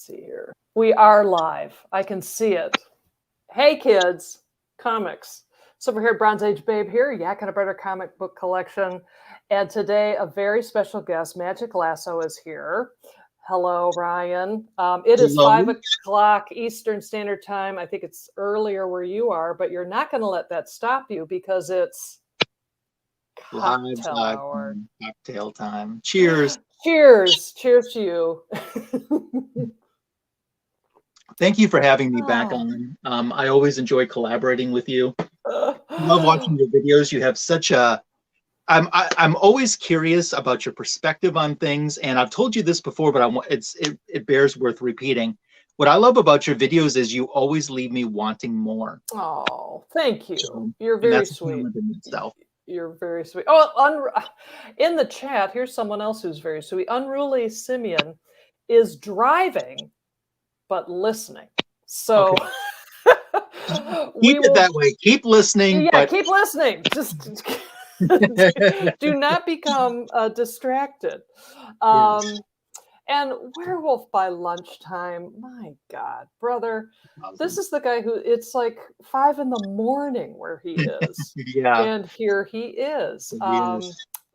see here. We are live. I can see it. Hey, kids, comics. So we're here, Bronze Age Babe here, Yak and a Better Comic Book Collection. And today, a very special guest, Magic Lasso, is here. Hello, Ryan. It is 5 o'clock Eastern Standard Time. I think it's earlier where you are, but you're not going to let that stop you because it's cocktail hour. Cocktail time. Cheers. Cheers. Cheers to you. Thank you for having me back on. I always enjoy collaborating with you. I love watching your videos. You have such a... I'm always curious about your perspective on things, and I've told you this before, but it bears worth repeating. What I love about your videos is you always leave me wanting more. Oh, thank you. You're very sweet. You're very sweet. Oh, in the chat, here's someone else who's very sweet. Unruly Simeon is driving, but listening. So keep it that way. Keep listening. Yeah, keep listening. Just do not become distracted. Yes. And Werewolf by Lunchtime, my God, brother, this is the guy who, it's like 5 a.m. where he is. Yeah. And here he is.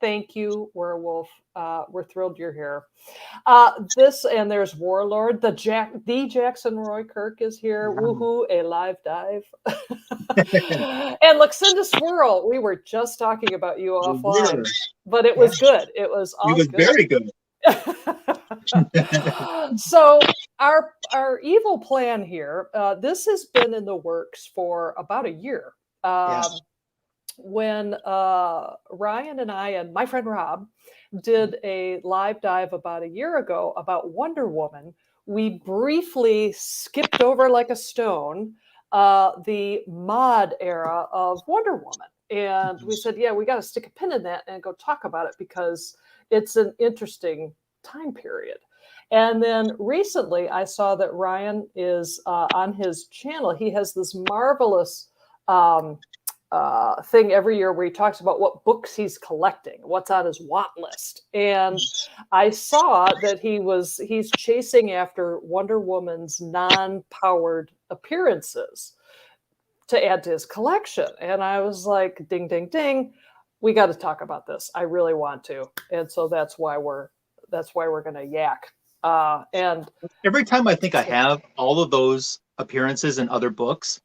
Thank you, Werewolf. We're thrilled you're here. And there's Warlord. The Jackson Roy Kirk is here. Woohoo, a live dive. And Luxinda Swirl, we were just talking about you offline, but it was good. It was all good. Very good. So our evil plan here, this has been in the works for about a year. When Ryan and I and my friend Rob did a live dive about a year ago about Wonder Woman, we briefly skipped over like a stone the mod era of Wonder Woman. And we said, yeah, we got to stick a pin in that and go talk about it because it's an interesting time period. And then recently I saw that Ryan is on his channel. He has this marvelous thing every year where he talks about what books he's collecting, what's on his Watt list. And I saw that he's chasing after Wonder Woman's non-powered appearances to add to his collection. And I was like, ding, ding, ding. We got to talk about this. I really want to. And so that's why we're going to yak. And every time I think I have all of those appearances in other books,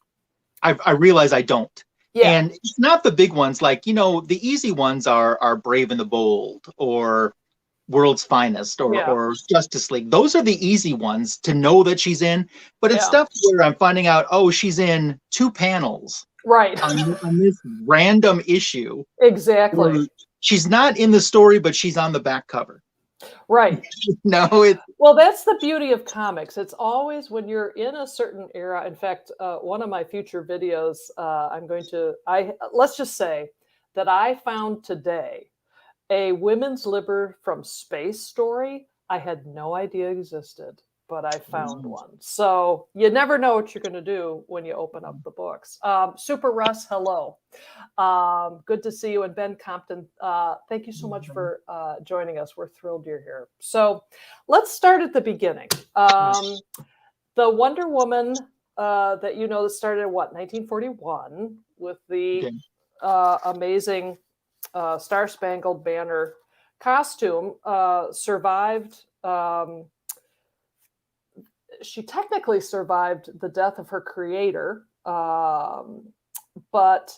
I realize I don't. Yeah. And it's not the big ones, like, the easy ones are Brave and the Bold or World's Finest or Justice League. Those are the easy ones to know that she's in. But it's stuff where I'm finding out, she's in 2 panels. Right. on this random issue. Exactly. She's not in the story, but she's on the back cover. Right. Well, that's the beauty of comics. It's always when you're in a certain era. In fact, one of my future videos, let's just say that I found today a women's liber from space story I had no idea existed, but I found one. So you never know what you're going to do when you open up the books. Super Russ, hello. Good to see you. And Ben Compton, thank you so much for joining us. We're thrilled you're here. So let's start at the beginning. The Wonder Woman that that started in 1941 with the amazing Star Spangled Banner costume, survived. She technically survived the death of her creator, but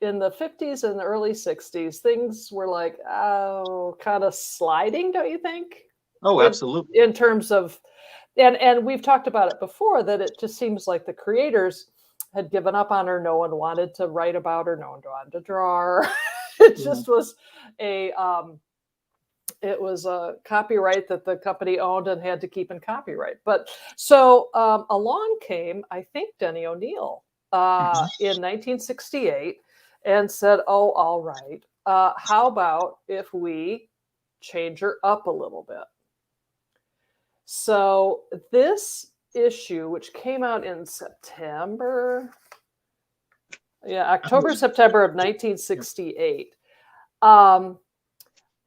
in the 50s and the early 60s, things were like, kind of sliding, don't you think? Oh, absolutely. In terms of, and we've talked about it before, that it just seems like the creators had given up on her. No one wanted to write about her. No one wanted to draw her. It just was it was a copyright that the company owned and had to keep in copyright. But so along came, I think, Denny O'Neil in 1968 and said, all right, how about if we change her up a little bit? So this issue, which came out in September, October, September of 1968.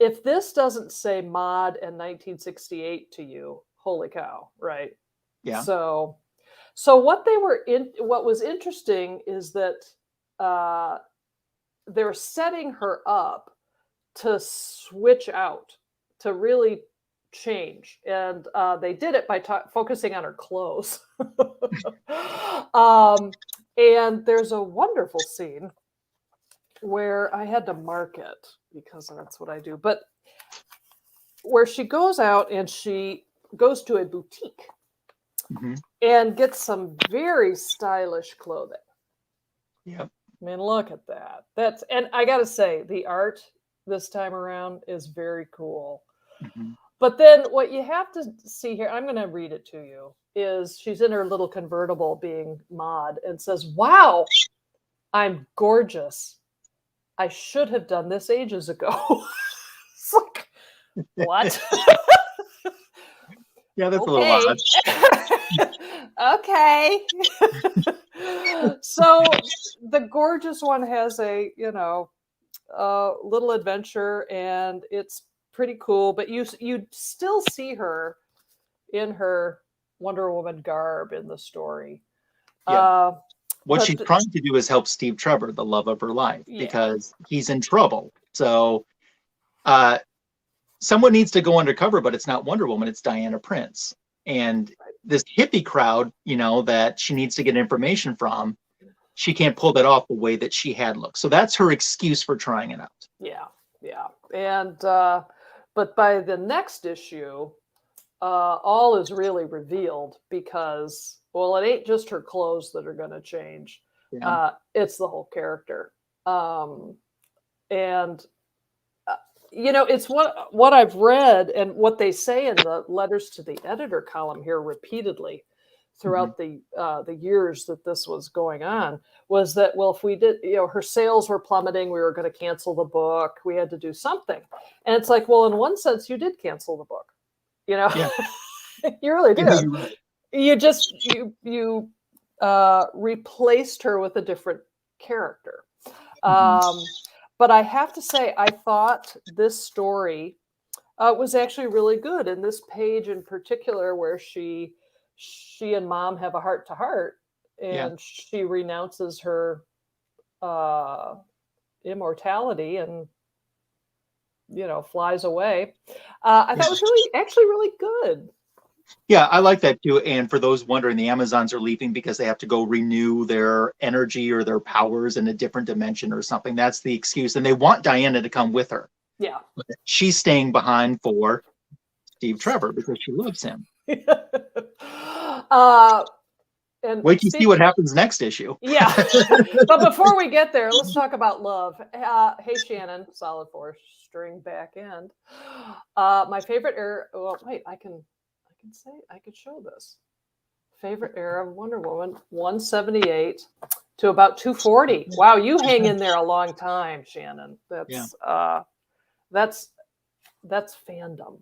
If this doesn't say mod and 1968 to you, holy cow, right? Yeah. So what was interesting is that they're setting her up to switch out, to really change, and they did it by focusing on her clothes. And there's a wonderful scene where I had to mark it because that's what I do, but where she goes out and she goes to a boutique Mm-hmm. and gets some very stylish clothing. Yep. I mean, look at that. And I got to say, the art this time around is very cool. Mm-hmm. But then what you have to see here, I'm going to read it to you, is she's in her little convertible being Maud and says, "Wow, I'm gorgeous. I should have done this ages ago." It's like, what? Yeah, that's a little Okay. odd. Okay. So the gorgeous one has a, little adventure, and it's pretty cool, but you still see her in her Wonder Woman garb in the story. Yeah. What But she's trying to do is help Steve Trevor, the love of her life, yeah, because he's in trouble. So someone needs to go undercover, but it's not Wonder Woman, it's Diana Prince. And this hippie crowd, that she needs to get information from, she can't pull that off the way that she had looked. So that's her excuse for trying it out. yeah. And but by the next issue, all is really revealed because, well, it ain't just her clothes that are going to change. Yeah. It's the whole character. And it's what I've read and what they say in the letters to the editor column here repeatedly throughout the years that this was going on, was that, well, if we did, her sales were plummeting, we were going to cancel the book, we had to do something. And it's like, well, in one sense, you did cancel the book. Yeah. You really did. Yeah. You replaced her with a different character. But I have to say, I thought this story was actually really good. And this page in particular, where she and Mom have a heart-to-heart, and she renounces her immortality and flies away. I thought it was actually really good. Yeah, I like that too. And for those wondering, the Amazons are leaving because they have to go renew their energy or their powers in a different dimension or something. That's the excuse. And they want Diana to come with her. Yeah. But she's staying behind for Steve Trevor because she loves him. And wait to see what happens next issue. Yeah. But before we get there, let's talk about love. Hey, Shannon, solid 4-string back end. My favorite era. Well, wait, I could show this. Favorite era of Wonder Woman, 178 to about 240. Wow, you hang in there a long time, Shannon. That's fandom.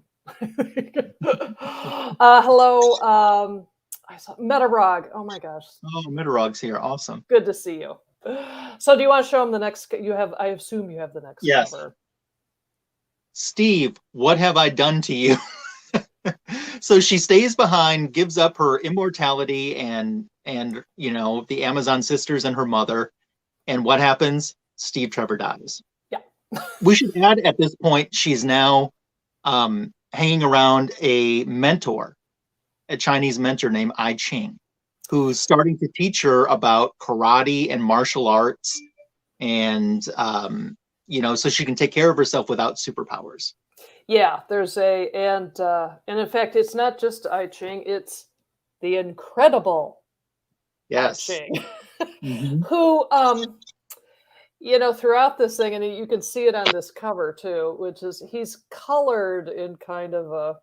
Hello, I saw Metarog. Oh my gosh. Oh, Metarog's here. Awesome. Good to see you. So do you want to show them the next? I assume you have the next cover. Steve, what have I done to you? So she stays behind, gives up her immortality and the Amazon sisters and her mother. And what happens? Steve Trevor dies. Yeah. We should add at this point, she's now hanging around a mentor, a Chinese mentor named I Ching, who's starting to teach her about karate and martial arts, and so she can take care of herself without superpowers. Yeah, there's and in fact, it's not just I Ching, it's the incredible I Ching, who throughout this thing, and you can see it on this cover too, which is he's colored in kind of a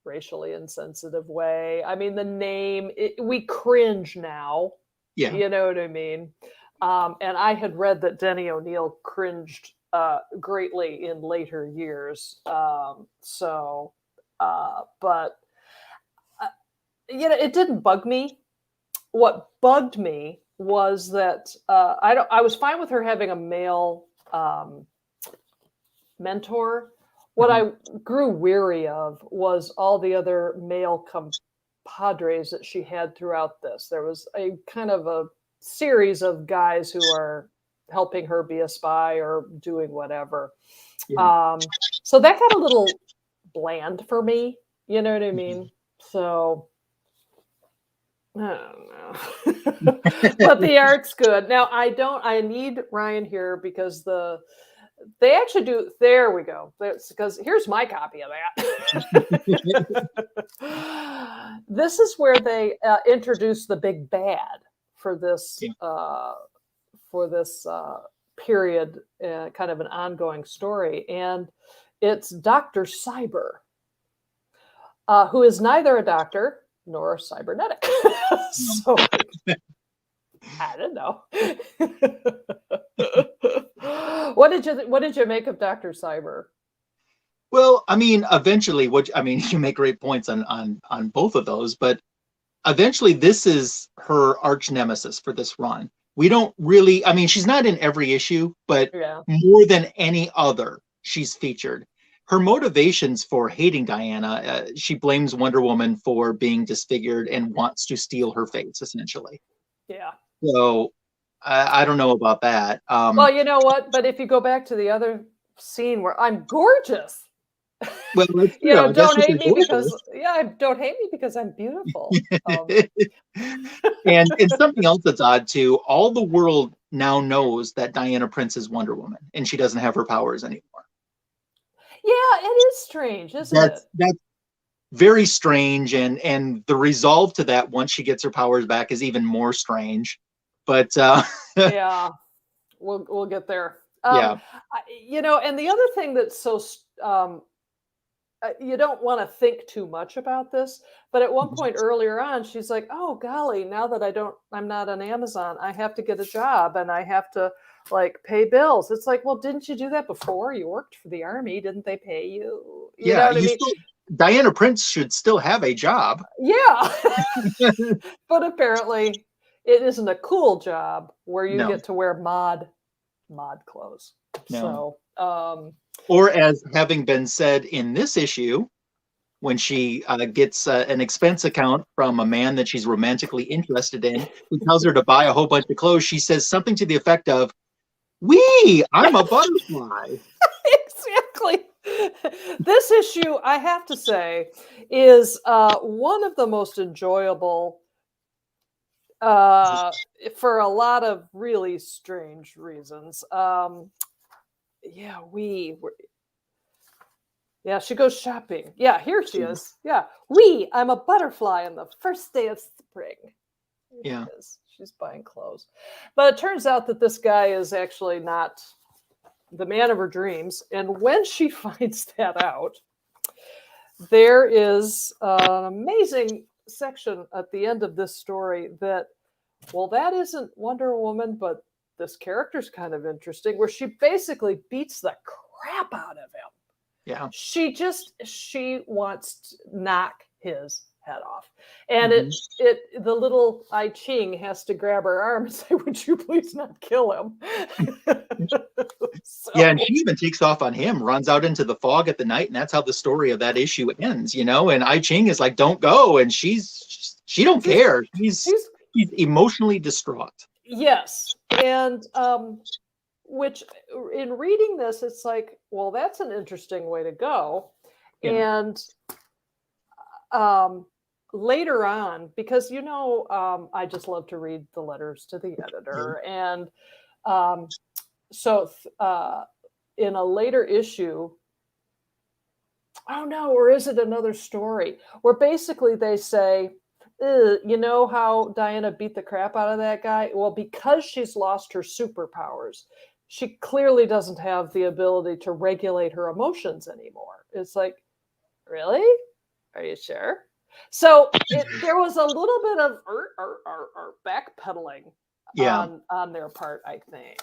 racially insensitive way. I mean, the name, we cringe now. Yeah. You know what I mean? And I had read that Denny O'Neil cringed greatly in later years. But it didn't bug me. What bugged me was that I was fine with her having a male mentor. What I grew weary of was all the other male padres that she had throughout this. There was a kind of a series of guys who are helping her be a spy or doing whatever. Yeah. So that got a little bland for me. You know what I mean? So I don't know. But the art's good. Now I need Ryan here because they actually do. There we go. Because here's my copy of that. This is where they introduce the big bad for this period, kind of an ongoing story, and it's Dr. Cyber, who is neither a doctor nor cybernetic. So I don't know. What did you make of Dr. Cyber? Well, I mean, eventually, you make great points on both of those, but eventually, this is her arch nemesis for this run. We don't really, I mean, she's not in every issue, but more than any other, she's featured. Her motivations for hating Diana, she blames Wonder Woman for being disfigured and wants to steal her face, essentially. Yeah. So I don't know about that. Well, you know what? But if you go back to the other scene where I'm gorgeous, well, don't hate me because I'm beautiful. And something else that's odd too, all the world now knows that Diana Prince is Wonder Woman and she doesn't have her powers anymore. Yeah, it is strange, isn't it? That's very strange, and the resolve to that once she gets her powers back is even more strange. But yeah, we'll get there. Yeah. And the other thing that's so you don't want to think too much about this, but at one point earlier on, she's like, "Oh golly, now that I'm not on Amazon, I have to get a job and I have to like pay bills." It's like, well, didn't you do that before? You worked for the Army, didn't they pay you? You know what I mean? Diana Prince should still have a job. Yeah, but apparently, it isn't a cool job where you get to wear mod clothes. No. So. Or as having been said in this issue, when she gets an expense account from a man that she's romantically interested in, who tells her to buy a whole bunch of clothes, she says something to the effect of, I'm a butterfly. Exactly. This issue, I have to say, is one of the most enjoyable for a lot of really strange reasons. She goes shopping. Yeah, here she is. Yeah. I'm a butterfly on the first day of spring. Yeah. She's buying clothes. But it turns out that this guy is actually not the man of her dreams. And when she finds that out, there is an amazing section at the end of this story that isn't Wonder Woman, but this character's kind of interesting, where she basically beats the crap out of him. Yeah. She wants to knock his head off. And the little I Ching has to grab her arm and say, "Would you please not kill him?" Yeah, and she even takes off on him, runs out into the fog at the night, and that's how the story of that issue ends, and I Ching is like, "Don't go," and she don't care. She's emotionally distraught. Yes. And which in reading this, it's like, well, that's an interesting way to go. Yeah. And later on, because I just love to read the letters to the editor. And so in a later issue, or is it another story where basically they say, you know how Diana beat the crap out of that guy? Well, because she's lost her superpowers, she clearly doesn't have the ability to regulate her emotions anymore. It's like, really? Are you sure? So there was a little bit of backpedaling on their part, I think.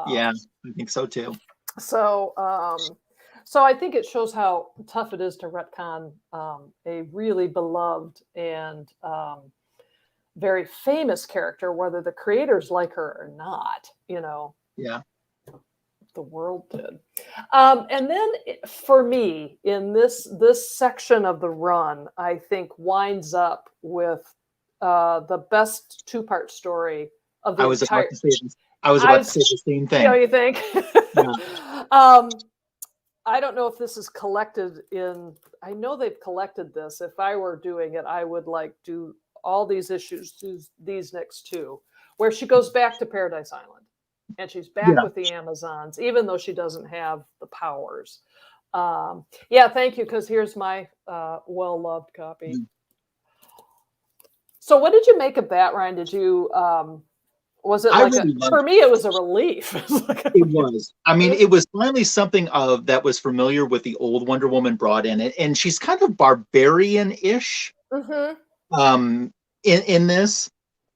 Yeah, I think so too. So I think it shows how tough it is to retcon a really beloved and very famous character, whether the creators like her or not, Yeah. The world did. And then for me, in this section of the run, I think winds up with the best two-part story of the I was about entire. to say this. I was about to say the same You know, thing. you think? Yeah. I don't know if this is collected in. I know they've collected this. If I were doing it, I would like do all these issues, these next two, where she goes back to Paradise Island, and she's back Yeah. with the Amazons, even though she doesn't have the powers. Yeah, thank you. Because here's my well-loved copy. So, what did you make of that, Ryan? Did you? Was it like for me? It was a relief. It was. I mean, it was finally something that was familiar with the old Wonder Woman brought in it, and she's kind of barbarian-ish in this,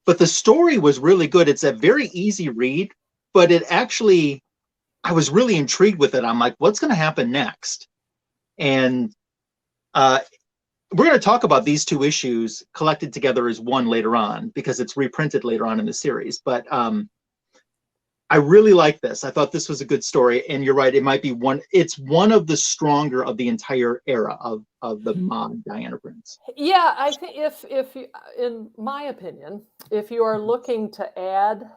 but the story was really good. It's a very easy read, but it actually, I was really intrigued with it. I'm like, what's going to happen next? And we're going to talk about these two issues collected together as one later on, because it's reprinted later on in the series. But I really like this. I thought this was a good story, and you're right. It might be it's one of the stronger of the entire era of the mod Diana prints. Yeah, I think if you, in my opinion, if you are looking to add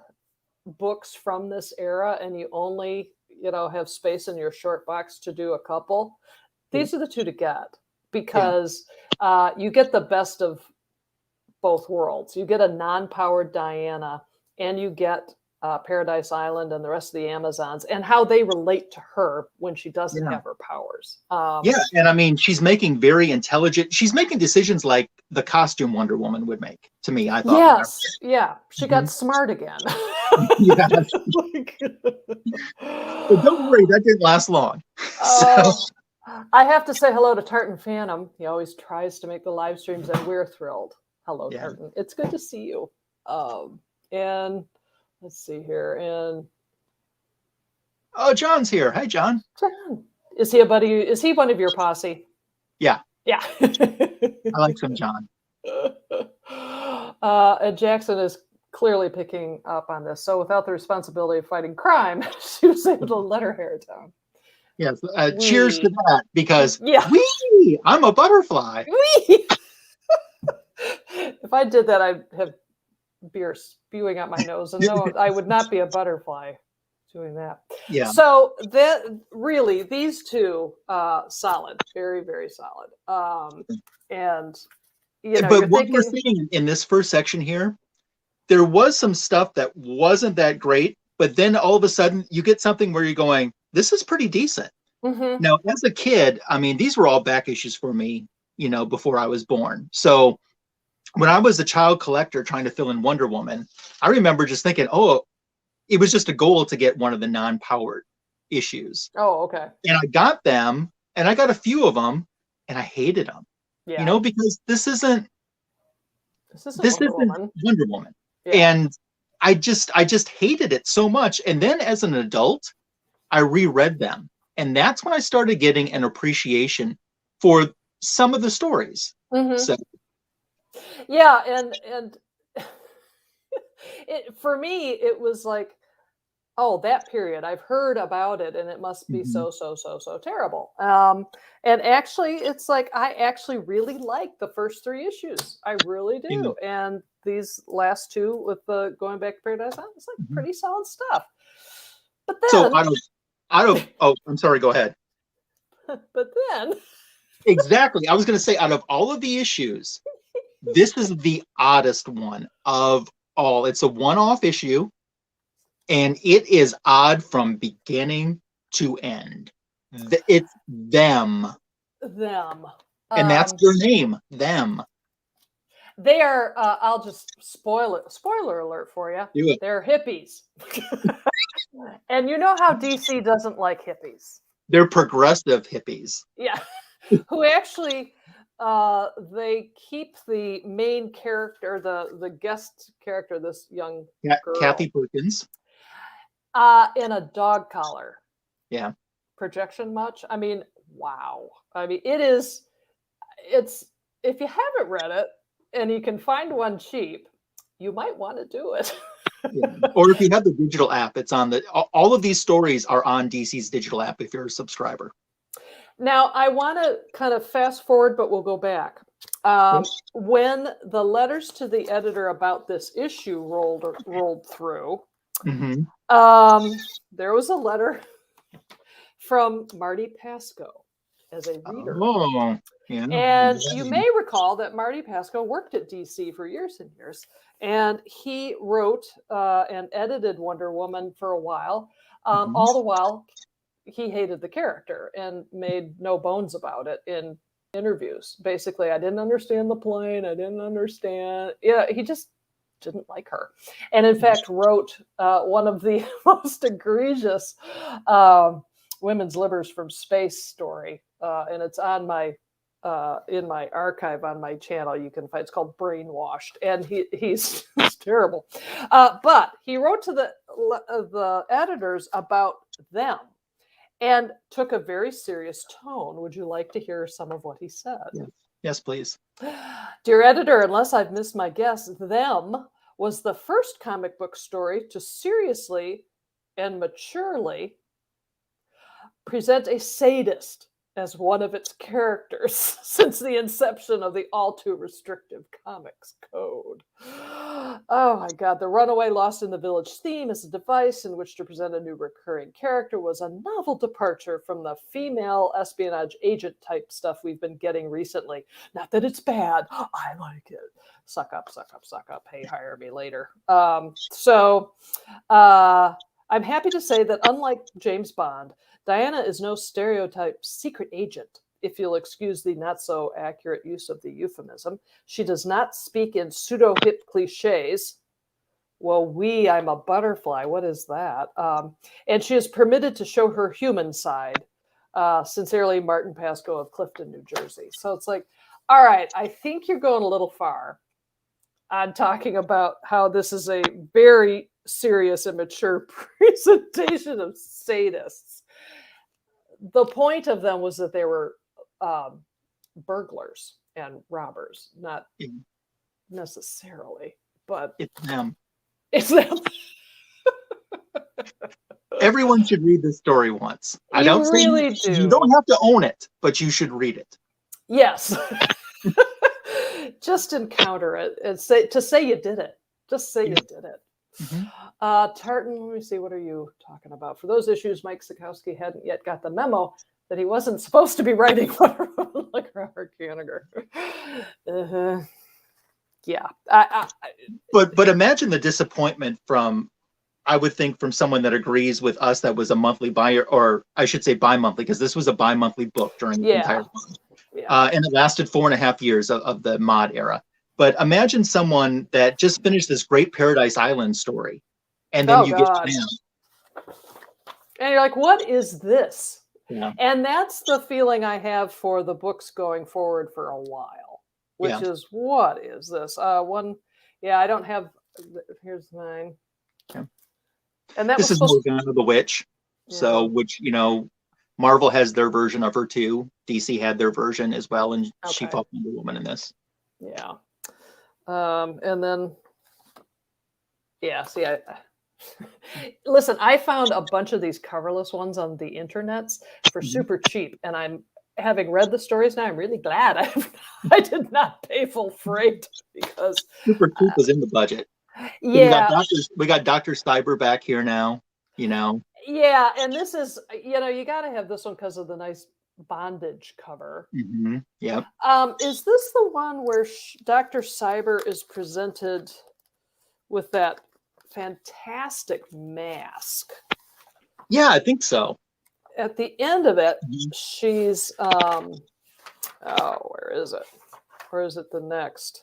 books from this era and you only have space in your short box to do a couple, these are the two to get, because you get the best of both worlds. You get a non-powered Diana, and you get Paradise Island and the rest of the Amazons, and how they relate to her when she doesn't have her powers. And I mean, she's making very intelligent. She's making decisions like the costume Wonder Woman would make. To me, I thought. Yes, she got smart again. But don't worry, that didn't last long. I have to say hello to Tartan Phantom. He always tries to make the live streams, and we're thrilled. Hello, Tartan. It's good to see you. And let's see here. And John's here. Hi, John. John. Is he a buddy? Is he one of your posse? Yeah. Yeah. I like some John. And Jackson is clearly picking up on this. So without the responsibility of fighting crime, she was able to let her hair down. Yes. Cheers to that, because I'm a butterfly. If I did that, I'd have beer spewing out my nose, and no, I would not be a butterfly doing that. Yeah. So that really, these two, solid, very, very solid. And but what we're seeing in this first section here, there was some stuff that wasn't that great, but then all of a sudden you get something where you're going, this is pretty decent. Now, as a kid, I mean, these were all back issues for me, before I was born. So when I was a child collector trying to fill in Wonder Woman, I remember just thinking, it was just a goal to get one of the non-powered issues. Oh, okay. And I got them, and I got a few of them, and I hated them. Yeah. Because this isn't Wonder Woman. Yeah. And I just hated it so much. And then as an adult, I reread them. And that's when I started getting an appreciation for some of the stories. So. Yeah, and for me, it was like, that period. I've heard about it, and it must be so terrible. And actually, it's like I actually really like the first three issues. I really do. And these last two with the going back to Paradise Island, it's like pretty solid stuff. But then, so out of I'm sorry, go ahead. But then, exactly, I was going to say, out of all of the issues, this is the oddest one of all. It's a one-off issue, and it is odd from beginning to end. It's them. And that's their name, them. They are, I'll just spoiler alert for you. Do it. They're hippies. And you know how DC doesn't like hippies. They're progressive hippies. Yeah. Who actually, they keep the main character, the guest character, this young girl, Kathy Perkins, in a dog collar. Yeah. Projection much? I mean, wow. I mean, it's if you haven't read it and you can find one cheap, you might want to do it. Yeah. Or if you have the digital app, it's on all of these stories are on DC's digital app if you're a subscriber. Now, I want to kind of fast forward, but we'll go back. When the letters to the editor about this issue rolled through, there was a letter from Marty Pasco as a reader. Oh, yeah. And you may recall that Marty Pasco worked at DC for years and years. And he wrote and edited Wonder Woman for a while. All the while, he hated the character and made no bones about it in interviews. Basically, I didn't understand the plane. I didn't understand. Yeah, he just didn't like her. And in fact, wrote one of the most egregious women's livers from space story. And it's on my in my archive on my channel. You can find it's called Brainwashed, and he's terrible. But he wrote to the editors about them and took a very serious tone. Would you like to hear some of what he said? Yes, please. Dear editor, unless I've missed my guess, Them was the first comic book story to seriously and maturely present a sadist as one of its characters since the inception of the all too restrictive comics code. Oh my God, the runaway lost in the village theme as a device in which to present a new recurring character was a novel departure from the female espionage agent type stuff we've been getting recently. Not that it's bad, I like it. Suck up, suck up, suck up. Hey, hire me later. I'm happy to say that unlike James Bond, Diana is no stereotype secret agent, if you'll excuse the not so accurate use of the euphemism. She does not speak in pseudo-hip cliches. Well, I'm a butterfly. What is that? And she is permitted to show her human side. Sincerely, Martin Pasco of Clifton, New Jersey. So it's like, all right, I think you're going a little far on talking about how this is a very serious and mature presentation of sadists. The point of them was that they were burglars and robbers, not necessarily, but it's them. It's them. Everyone should read this story once. I don't really say you don't have to own it, but you should read it. Yes. Just encounter it and say you did it. Just say you did it. Tartan, let me see, what are you talking about? For those issues, Mike Sikowski hadn't yet got the memo that he wasn't supposed to be writing Wonder Woman like Robert Kanigher. Yeah. But imagine the disappointment from, I would think, from someone that agrees with us that was a monthly buyer, or I should say bi-monthly, because this was a bi-monthly book during the entire time. And it lasted 4.5 years of the mod era. But imagine someone that just finished this great Paradise Island story, and then you get to them. And you're like, what is this? Yeah. And that's the feeling I have for the books going forward for a while, which is, what is this? I don't have, here's mine. Yeah. And that this is Morgana the Witch. Yeah. So, which, Marvel has their version of her too. DC had their version as well, and she fought Wonder Woman in this. Yeah. And then, listen, I found a bunch of these coverless ones on the internets for super cheap. And I'm having read the stories now, I'm really glad I did not pay full freight because super cheap was in the budget. Yeah. We got Dr. Cyber back here now, Yeah. And this is, you got to have this one because of the nice bondage cover. Yep. Is this the one where Dr. Cyber is presented with that fantastic mask? Yeah, I think so. At the end of it, she's where is it? Or is it the next?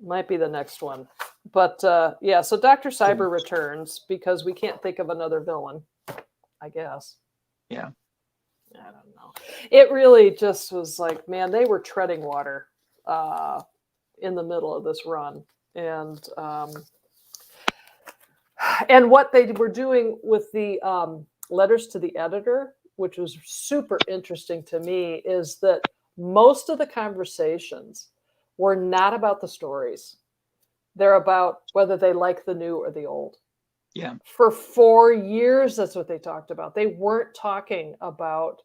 Might be the next one. But so Dr. Cyber returns because we can't think of another villain, I guess. Yeah. I don't know. It really just was like, man, they were treading water in the middle of this run. And what they were doing with the letters to the editor, which was super interesting to me, is that most of the conversations were not about the stories. They're about whether they like the new or the old. Yeah. For 4 years, that's what they talked about. They weren't talking about,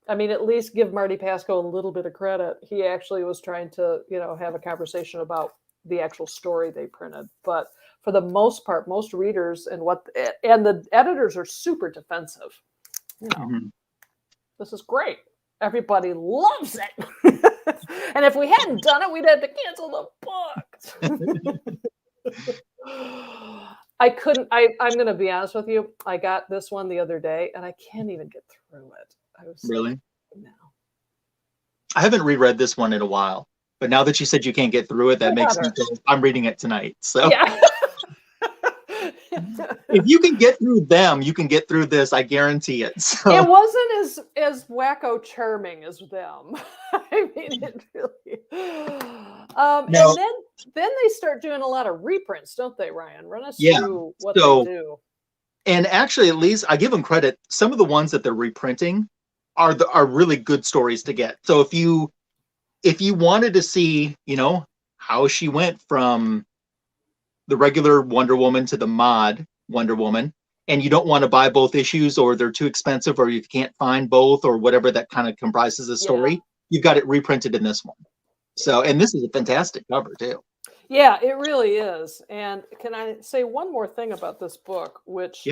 I mean, at least give Marty Pasco a little bit of credit. He actually was trying to, have a conversation about the actual story they printed. But for the most part, most readers and the editors are super defensive. This is great. Everybody loves it. And if we hadn't done it, we'd have to cancel the book. I'm going to be honest with you. I got this one the other day and I can't even get through it. I was really? No. I haven't reread this one in a while, but now that you said you can't get through it, that makes me feel I'm reading it tonight. So yeah. If you can get through them, you can get through this. I guarantee it. So. It wasn't as wacko charming as them. I mean, it really. And then they start doing a lot of reprints, don't they, Ryan? Run us through what they do. And actually, at least I give them credit. Some of the ones that they're reprinting are really good stories to get. So if you wanted to see, how she went from the regular Wonder Woman to the mod Wonder Woman, and you don't want to buy both issues, or they're too expensive, or you can't find both, or whatever that kind of comprises the story, you've got it reprinted in this one. So, and this is a fantastic cover too. Yeah, it really is. And can I say one more thing about this book, which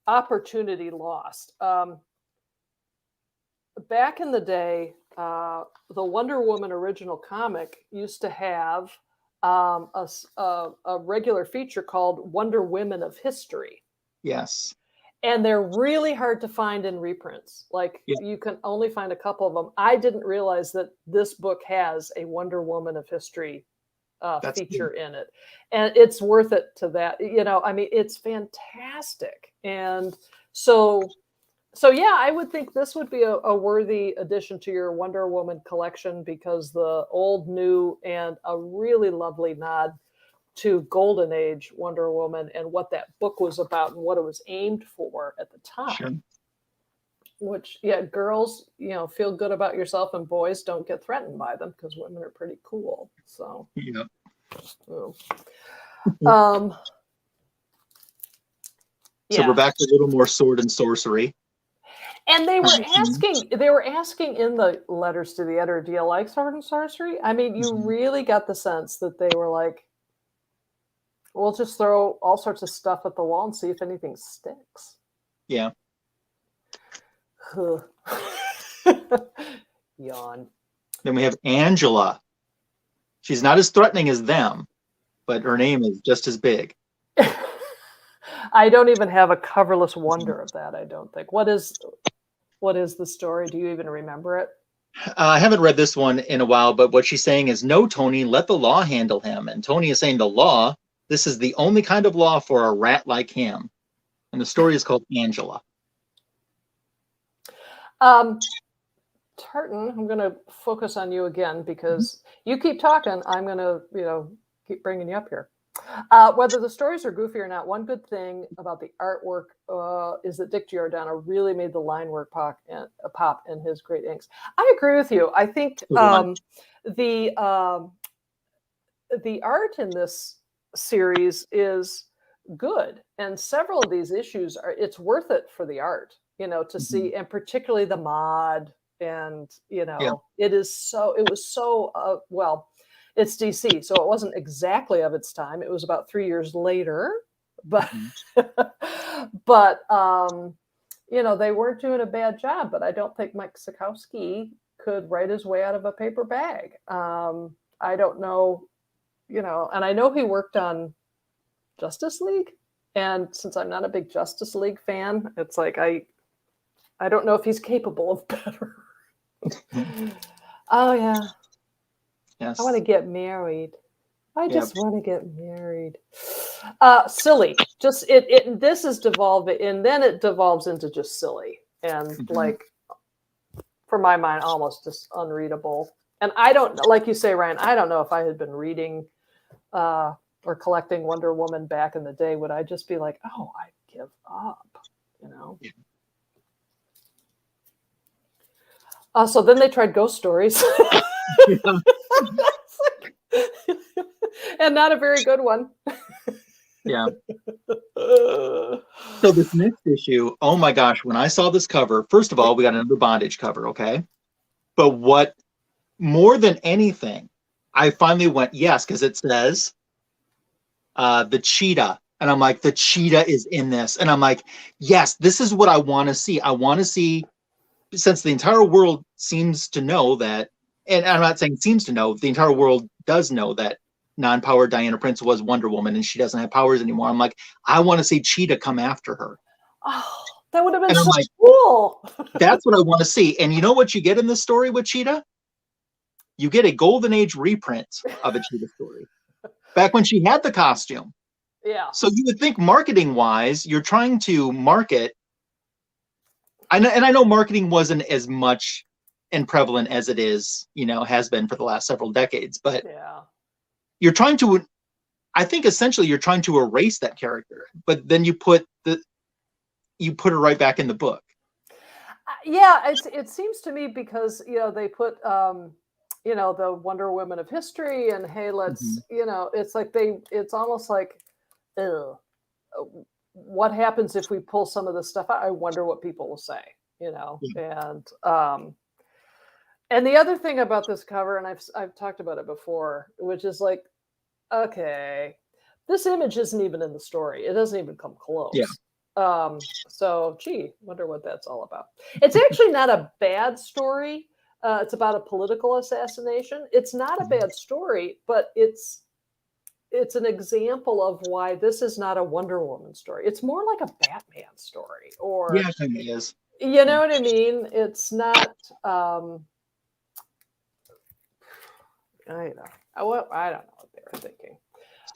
opportunity lost. Back in the day, the Wonder Woman original comic used to have a regular feature called Wonder Women of History. Yes. And they're really hard to find in reprints. Like you can only find a couple of them. I didn't realize that this book has a Wonder Woman of History feature in it. And it's worth it to that. I mean, it's fantastic. And so yeah, I would think this would be a worthy addition to your Wonder Woman collection, because the old, new, and a really lovely nod to Golden Age Wonder Woman and what that book was about and what it was aimed for at the time. Sure. Which, girls, feel good about yourself, and boys don't get threatened by them because women are pretty cool. So, So we're back to a little more sword and sorcery. And they were asking in the letters to the editor, do you like sword and sorcery? I mean, you really got the sense that they were like, we'll just throw all sorts of stuff at the wall and see if anything sticks. Yeah. Yawn. Then we have Angela. She's not as threatening as them, but her name is just as big. I don't even have a coverless wonder of that, I don't think. What is the story? Do you even remember it? I haven't read this one in a while, but what she's saying is, no, Tony, let the law handle him. And Tony is saying, the law? This is the only kind of law for a rat like him. And the story is called Angela. Tartan, I'm going to focus on you again, because you keep talking. I'm going to, keep bringing you up here. Whether the stories are goofy or not, one good thing about the artwork is that Dick Giordano really made the line work pop in his great inks. I agree with you. I think the art in this series is good, and several of these issues it's worth it for the art, to see, and particularly the mod, and it was so well. It's DC, so it wasn't exactly of its time. It was about 3 years later, but they weren't doing a bad job. But I don't think Mike Sikowski could write his way out of a paper bag. I don't know, and I know he worked on Justice League, and since I'm not a big Justice League fan, it's like I don't know if he's capable of better. Oh yeah. Yes. I want to get married. I just want to get married. Silly. Just this is devolving, and then it devolves into just silly, and like, for my mind, almost just unreadable. And I don't, like you say, Ryan, I don't know if I had been reading or collecting Wonder Woman back in the day, would I just be like, oh, I give up, So then they tried ghost stories. And not a very good one. Yeah. So this next issue, oh my gosh, when I saw this cover, first of all, we got another bondage cover, okay? But what more than anything, I finally went, yes, because it says the cheetah. And I'm like, the cheetah is in this. And I'm like, yes, this is what I want to see. I want to see, since the entire world seems to know that, and I'm not saying seems to know, the entire world does know that non-powered Diana Prince was Wonder Woman and she doesn't have powers anymore. I'm like, I want to see Cheetah come after her. Oh, that would have been And I'm so like, cool. that's what I want to see. And you know what you get in this story with Cheetah? You get a Golden Age reprint of a Cheetah story. Back when she had the costume. Yeah. So you would think marketing-wise, you're trying to market. I know marketing wasn't as much and prevalent as it is, has been for the last several decades. But yeah, you're trying to, I think essentially you're trying to erase that character, but then you put her right back in the book. Yeah, it seems to me because they put the Wonder Woman of history, and hey, let's it's like it's almost like, ugh, what happens if we pull some of this stuff out? I wonder what people will say, and the other thing about this cover, and I've talked about it before, which is like, okay, this image isn't even in the story. It doesn't even come close. Yeah. So, gee, wonder what that's all about. It's actually not a bad story. It's about a political assassination. It's not a bad story, but it's an example of why this is not a Wonder Woman story. It's more like a Batman story, or yeah, I think it is. You know what I mean? It's not. I don't know what they were thinking.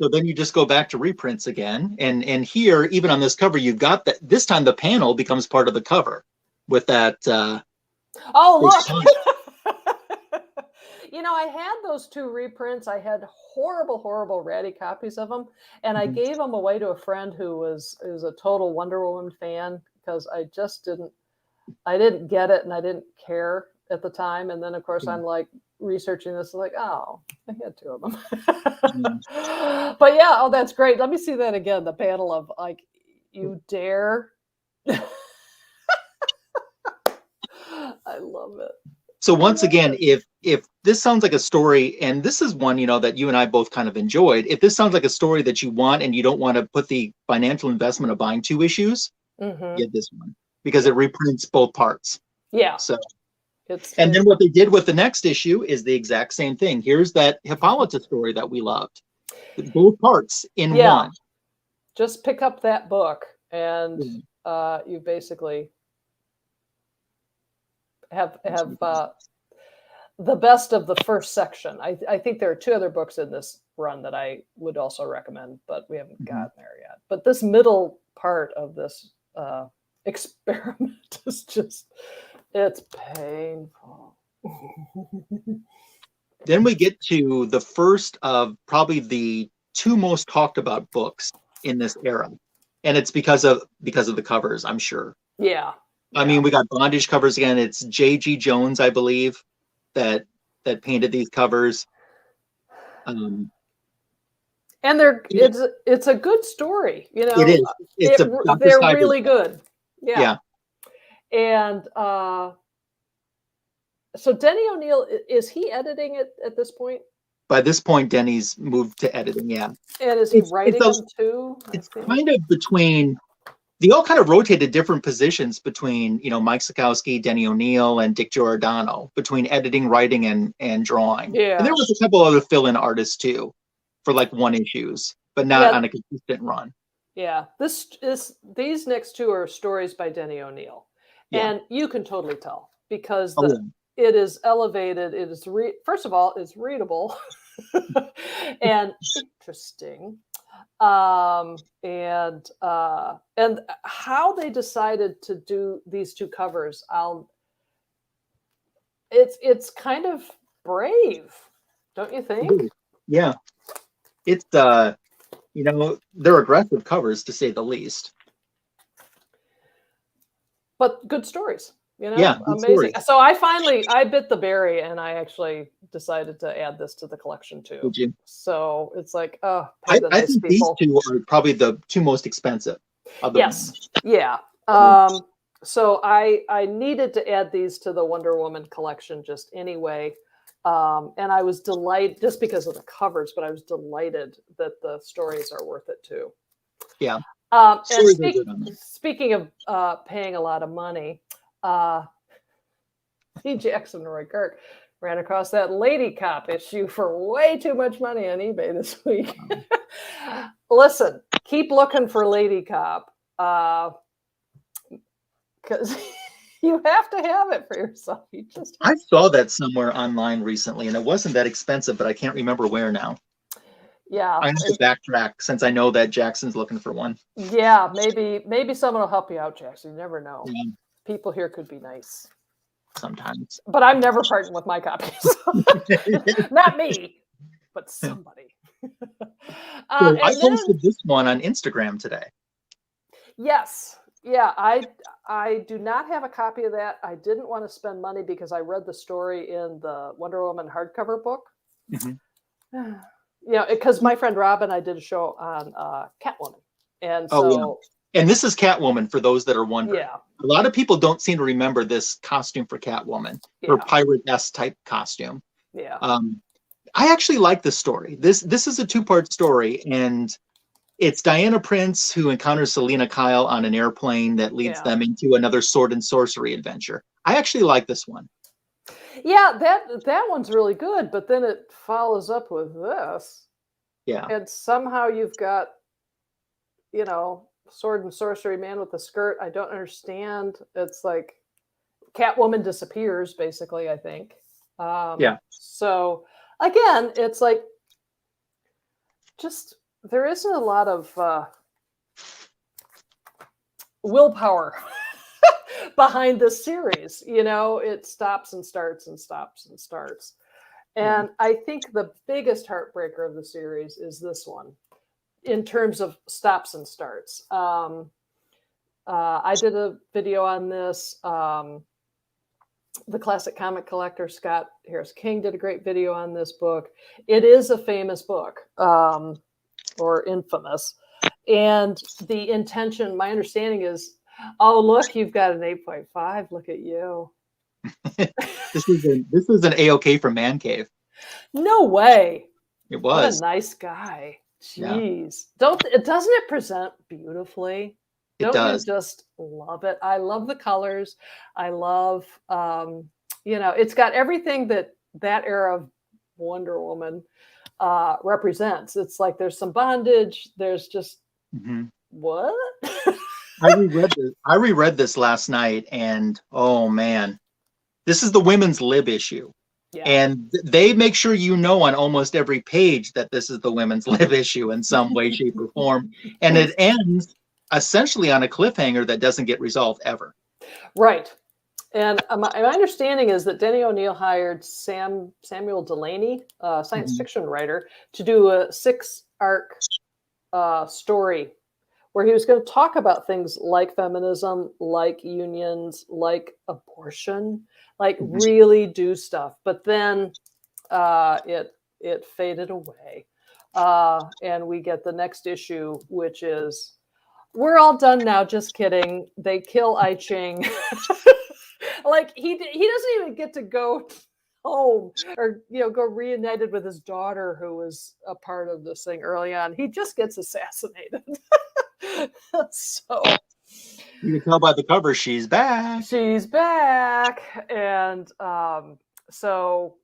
So then you just go back to reprints again, and here, even on this cover, you've got that. This time, the panel becomes part of the cover with that. Oh, look! I had those two reprints. I had horrible, ratty copies of them, and I gave them away to a friend who is a total Wonder Woman fan, because I just didn't get it, and I didn't care at the time. And then, of course, I'm like researching this, like, oh, I had two of them. But yeah, oh, that's great. Let me see that again. The panel of like, you dare. I love it. So once again, if this sounds like a story, and this is one, that you and I both kind of enjoyed, if this sounds like a story that you want and you don't want to put the financial investment of buying 2 issues, get this one, because it reprints both parts. Yeah. So then what they did with the next issue is the exact same thing. Here's that Hippolyta story that we loved. Both parts in one. Just pick up that book, and you basically have the best of the first section. I think there are 2 other books in this run that I would also recommend, but we haven't gotten there yet. But this middle part of this experiment is just, it's painful. Then we get to the first of probably the 2 most talked about books in this era, and it's because of the covers, I'm sure. Yeah. I mean, we got bondage covers again. It's J.G. Jones, I believe, that painted these covers. And it's a good story, It is. They're really good. Yeah. And so Denny O'Neil, is he editing it at this point? By this point, Denny's moved to editing. Yeah. And is he writing them too? It's kind of between. They all kind of rotated different positions between, Mike Sekowsky, Denny O'Neil, and Dick Giordano, between editing, writing, and drawing. Yeah. And there was a couple other fill-in artists too, for like 1 issues, but not on a consistent run. Yeah. These next 2 are stories by Denny O'Neil. Yeah. And you can totally tell, because it is elevated. It is first of all, it's readable and interesting. And how they decided to do these 2 covers, it's kind of brave, don't you think? Yeah, it's they're aggressive covers, to say the least, but good stories. You know, Yeah, good amazing. stories. So I bit the berry and I actually decided to add this to the collection too. Would you? So it's like, oh, pay the I nice think these people. two are probably the two most expensive of the Yes. ones. Yeah. So I needed to add these to the Wonder Woman collection just anyway. And I was delighted just because of the covers, but I was delighted that the stories are worth it too. Yeah. And Stories are good on them. speaking of paying a lot of money, T. Jackson and Roy Kirk ran across that Lady Cop issue for way too much money on eBay this week. Listen, keep looking for Lady Cop because you have to have it for yourself. You just I saw that somewhere online recently, and it wasn't that expensive, but I can't remember where now. yeah. I have to backtrack since I know that Jackson's looking for one. Yeah, maybe someone will help you out, Jackson. You never know. Yeah, People here could be nice. sometimes. But I'm never parting with my copies. Not me, but somebody. So I And then, posted this one on Instagram today. yes, yeah, I do not have a copy of that. I didn't want to spend money because I read the story in the Wonder Woman hardcover book. Mhm. You know, because my friend Rob and I did a show on Catwoman, and Oh, so yeah. And this is Catwoman for those that are wondering. yeah, A lot of people don't seem to remember this costume for Catwoman, her yeah, pirate-esque type costume. yeah, I actually like this story. This is a two-part story, and it's Diana Prince who encounters Selena Kyle on an airplane that leads yeah. them into another sword and sorcery adventure. I actually like this one. Yeah, that one's really good, but then it follows up with this, Yeah. and somehow you've got, you know, sword and sorcery man with a skirt. I don't understand. It's like Catwoman disappears, basically, I think. Yeah. So again, it's like just there isn't a lot of willpower behind this series. You know, it stops and starts and stops and starts. And I think the biggest heartbreaker of the series is this one in terms of stops and starts. I did a video on this. The classic comic collector Scott Harris King did a great video on this book. It is a famous book, or infamous. And the intention, my understanding is, oh, look, you've got an 8.5. Look at you. This is an A-OK from Man Cave. No way. It What a was. nice guy. Yeah. Jeez. Doesn't it present beautifully? It Don't does. you just love it? I love the colors. I love you know, it's got everything that era of Wonder Woman represents. It's like there's some bondage, there's just Mhm. what? I reread this last night, and oh man, this is the women's lib issue. Yeah. And they make sure you know on almost every page that this is the women's lib issue in some way, shape, or form. And it ends essentially on a cliffhanger that doesn't get resolved ever. Right. And my understanding is that Denny O'Neil hired Samuel Delaney, a science fiction writer, to do a 6-arc story where he was going to talk about things like feminism, like unions, like abortion, like really do stuff. But then it faded away. And we get the next issue, which is, we're all done now, just kidding. They kill I Ching. Like he doesn't even get to go home or, you know, go reunited with his daughter who was a part of this thing early on. He just gets assassinated. So you can tell by the cover she's back. She's back. And so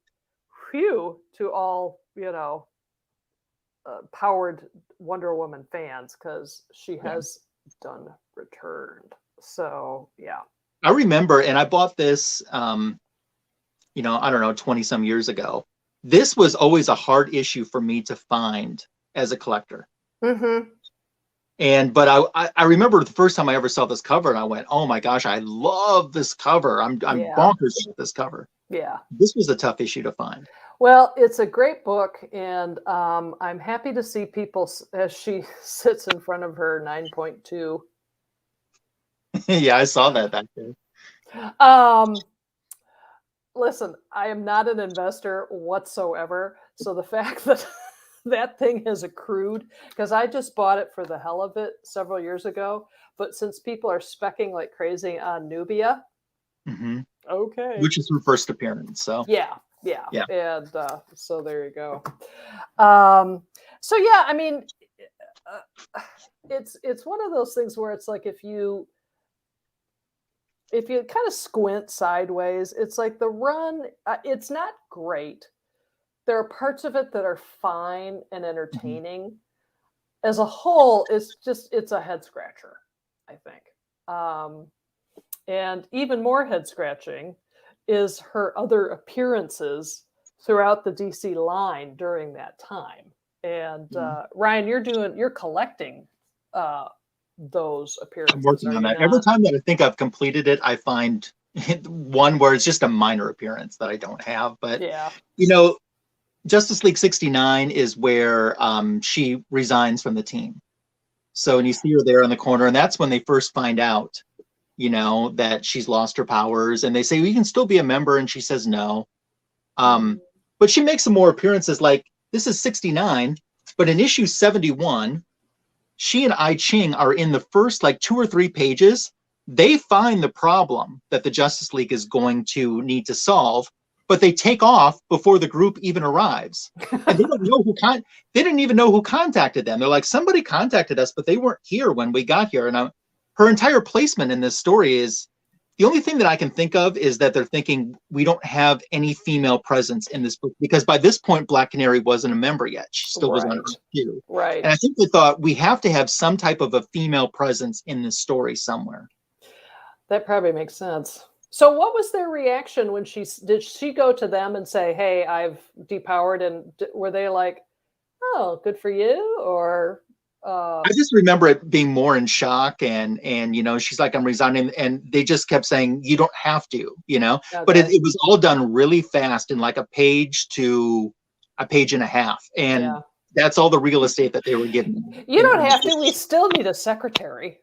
phew to all, you know, powered Wonder Woman fans, because she has done returned. So yeah. I remember, and I bought this, you know, I don't know, 20 some years ago. This was always a hard issue for me to find as a collector. Mm-hmm. But I remember the first time I ever saw this cover, and I went, "Oh my gosh, I love this cover! I'm bonkers with this cover." Yeah, this was a tough issue to find. Well, it's a great book, and I'm happy to see people as she sits in front of her 9.2. Yeah, I saw that back there. Um, listen, I am not an investor whatsoever. So the fact that that thing has accrued, because I just bought it for the hell of it several years ago. But since people are specking like crazy on Nubia, Hmm. okay. Which is her first appearance. So Yeah, yeah. yeah. And so there you go. Um, so yeah, I mean, it's one of those things where it's like if you kind of squint sideways, it's like the run, it's not great. There are parts of it that are fine and Mhm. entertaining. As a whole, it's a head scratcher, I think. Um, and even more head scratching is her other appearances throughout the DC line during that time. And Yeah. Ryan, you're collecting uh, those I'm appearances, working are on you that. Every not? time that I think I've completed it, I find one where it's just a minor appearance that I don't have. But Yeah. you know, Justice League 69 is where she resigns from the team. So, and you see her there in the corner, and that's when they first find out, that she's lost her powers, and they say, well, you can still be a member, and she says no. Mhm. But she makes some more appearances. Like this is 69, but in issue 71, she and I Ching are in the first like 2 or 3 pages. They find the problem that the Justice League is going to need to solve, but they take off before the group even arrives. And they don't know they didn't even know who contacted them. They're like, somebody contacted us, but they weren't here when we got here. And her entire placement in this story is the only thing that I can think of is that they're thinking we don't have any female presence in this book because by this point, Black Canary wasn't a member yet. She still was on Right. Earth 2. Right. And I think they thought we have to have some type of a female presence in this story somewhere. That probably makes sense. So what was their reaction when did she go to them and say, "Hey, I've depowered," and were they like, "Oh, good for you," or I just remember it being more in shock and she's like, I'm resigning, and they just kept saying you don't have to. But okay. it was all done really fast in like a page to a page and a half, and Yeah. that's all the real estate that they were given You in don't this have to. We still need a secretary.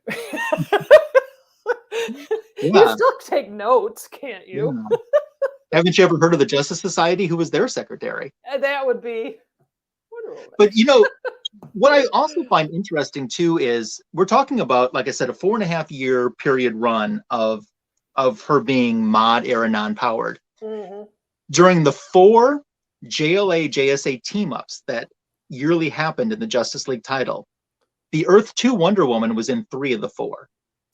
You yeah. still take notes, can't Yeah. you? Haven't you ever heard of the Justice Society? Who was their secretary? That would be Wonder But what I also find interesting too is we're talking about, like I said, a 4.5 year period run of her being mod era non-powered. Woman. During the 4 JLA JSA team ups that yearly happened in the Justice League title, the Earth 2 Wonder Woman was in 3 of the 4.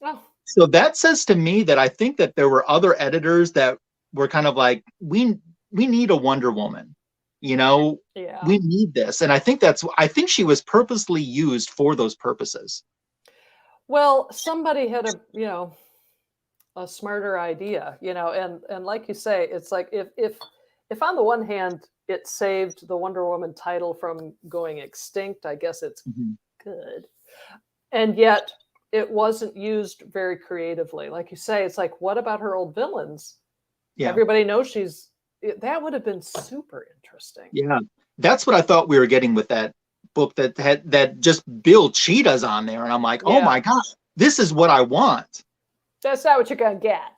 Oh, So that says to me that I think that there were other editors that were kind of like, we need a Wonder Woman, yeah. we need this. And I think she was purposely used for those purposes. Well, somebody had a smarter idea, and like you say, it's like if on the one hand it saved the Wonder Woman title from going extinct, I guess it's Mhm. good. And yet it wasn't used very creatively. Like you say, it's like, what about her old villains? Yeah. Everybody knows that would have been super interesting. Yeah. That's what I thought we were getting with that book that had that just Bill Cheetah's on there. And I'm like, oh Yeah, my gosh, this is what I want. that's not what you're gonna get.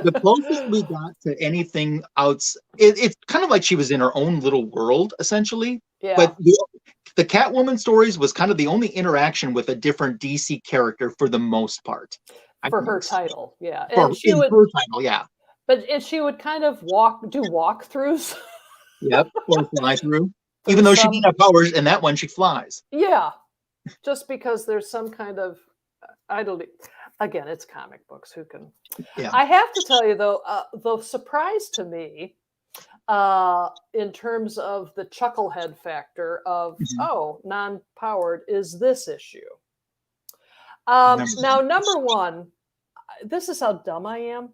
The closest we got to anything else, it's kind of like she was in her own little world, essentially. Yeah, But the Catwoman stories was kind of the only interaction with a different DC character for the most part. I for think her title, yeah, for and she in would, her title, yeah. and she would kind of do walkthroughs Yep. Or fly through. through Even though she didn't some, have powers, in that one she flies. yeah, just because there's some kind of, I don't, again, it's comic books. Who can? Yeah. I have to tell you though, the surprise to me, in terms of the chucklehead factor of, Mhm. oh, non-powered, is this issue. Remember Now, that. number one, this is how dumb I am.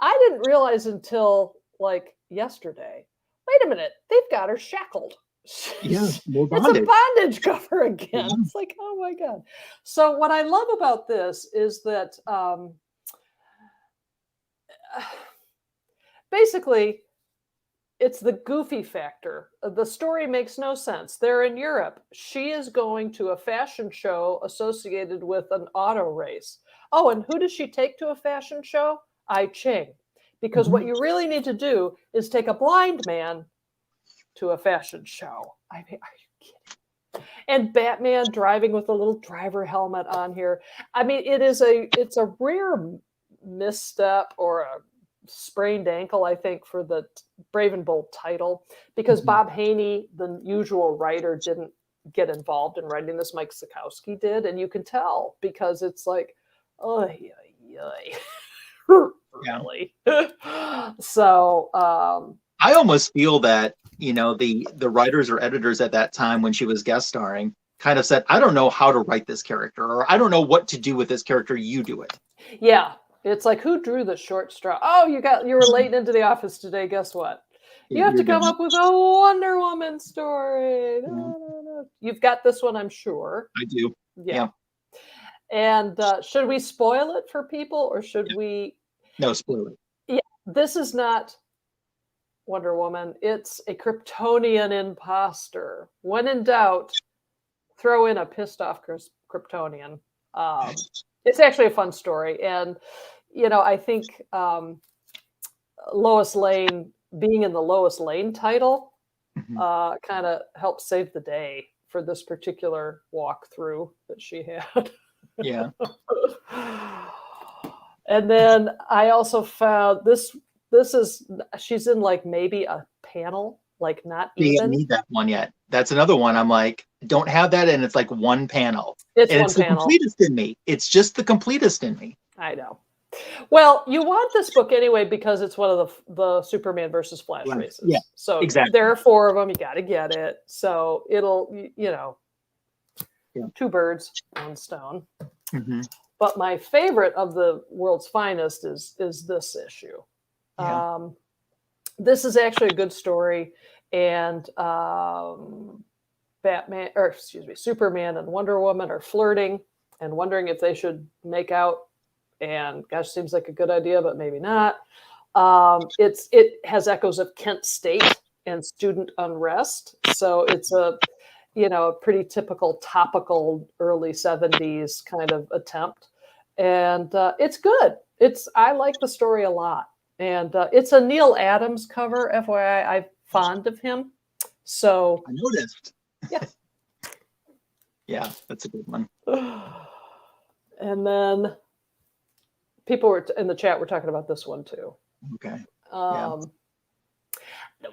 I didn't realize until like yesterday. Wait a minute, they've got her shackled. Yeah, more It's a bondage. bondage cover again. Yeah. It's like, oh my god. So what I love about this is that basically it's the goofy factor. The story makes no sense. They're in Europe. She is going to a fashion show associated with an auto race. Oh, and who does she take to a fashion show? I Ching. Because what you really need to do is take a blind man to a fashion show. I mean, are you kidding? And Batman driving with a little driver helmet on here. I mean, it's a rare misstep or a sprained ankle, I think, for the Brave and Bold title, because Bob Haney, the usual writer, didn't get involved in writing this. Mike Sikowski did, and you can tell because it's like, oh, really. So I almost feel that, you know, the writers or editors at that time when she was guest starring kind of said, I don't know how to write this character, or I don't know what to do with this character. You do it. Yeah. It's like, who drew the short straw? Oh, you were late into the office today. Guess what? You have to come up with a Wonder Woman story. No. You've got this one, I'm sure. I do. Yeah. And should we spoil it for people, or should we? No, spoil it. Yeah, this is not Wonder Woman. It's a Kryptonian imposter. When in doubt, throw in a pissed off Kryptonian. It's actually a fun story. And, you know, I think Lois Lane, being in the Lois Lane title, kind of helped save the day for this particular walkthrough that she had. Yeah. And then I also found she's in like maybe a panel, like not even. You don't need that one yet. That's another one. I'm like, don't have that, and it's like one panel. It's the completest in me. It's just the completest in me. I know. Well, you want this book anyway because it's one of the Superman versus Flash races. Yeah, so exactly. There are 4 of them. You got to get it. So it'll, you know, 2 birds, 1 stone. But my favorite of the World's Finest is this issue. Yeah. This is actually a good story, and Superman and Wonder Woman are flirting and wondering if they should make out. And gosh, seems like a good idea, but maybe not. It has echoes of Kent State and student unrest, so it's a pretty typical topical early 70s kind of attempt, and it's good. I like the story a lot, and it's a Neil Adams cover. FYI, I'm fond of him, so I noticed. Yeah. Yeah, that's a good one. And then people were in the chat were talking about this one too. Okay.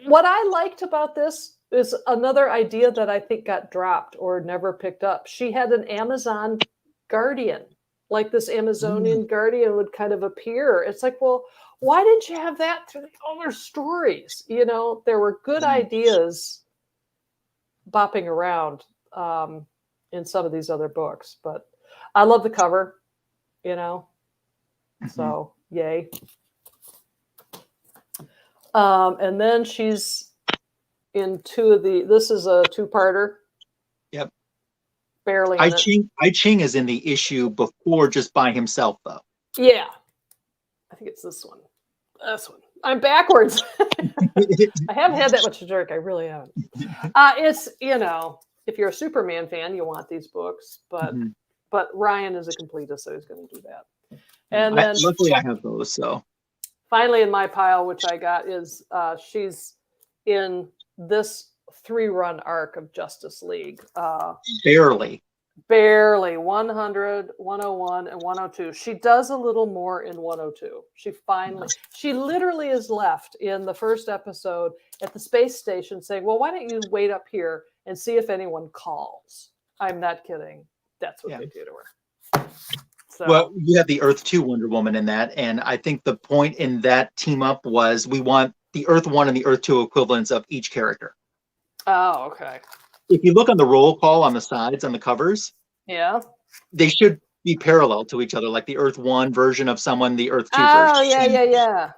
What I liked about this is another idea that I think got dropped or never picked up. She had an Amazon guardian, like this Amazonian guardian would kind of appear. It's like, well, why didn't you have that through the other stories? You know, there were good ideas bopping around in some of these other books, but I love the cover, you know, so yay. And then she's in this is a 2-parter. Yep. Barely. I Ching is in the issue before just by himself, though. Yeah. I think it's this one. This one. I'm backwards. I haven't had that much to drink. I really haven't. It's, if you're a Superman fan, you want these books, but Ryan is a completist, so he's going to do that. And then luckily I have those, so. Finally, in my pile, which I got, is she's in this 3-run arc of Justice League. Barely 100, 101, and 102. She does a little more in 102. She literally is left in the first episode at the space station saying, well, why don't you wait up here and see if anyone calls? I'm not kidding. That's what they do to her. So. Well, you had the Earth 2 Wonder Woman in that, and I think the point in that team up was we want the Earth 1 and the Earth 2 equivalents of each character. Oh, okay. If you look on the roll call on the sides on the covers, they should be parallel to each other, like the Earth 1 version of someone, the Earth 2 version. Oh, yeah.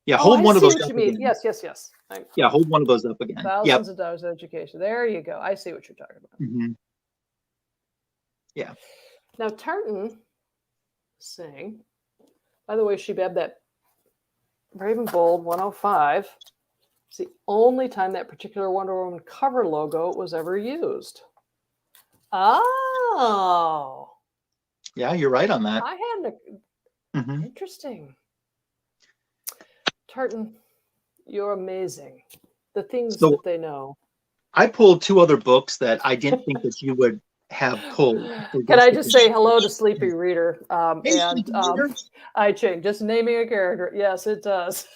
Yeah, hold one of those up again. Yes. Yeah, hold one of those up again. Thousands of dollars of education. There you go. I see what you're talking about. Yeah. Now, Tartan saying, by the way, SHBAB, that Brave and Bold 105, it's the only time that particular Wonder Woman cover logo was ever used. Oh. Yeah, you're right on that. I hadn't. Interesting. Tartan, you're amazing. The things So that they know. I pulled two other books that I didn't think that you would have pulled. Can I just say hello to Sleepy Reader? Hey, Sleepy Reader. I changed. Just naming a character. Yes, it does.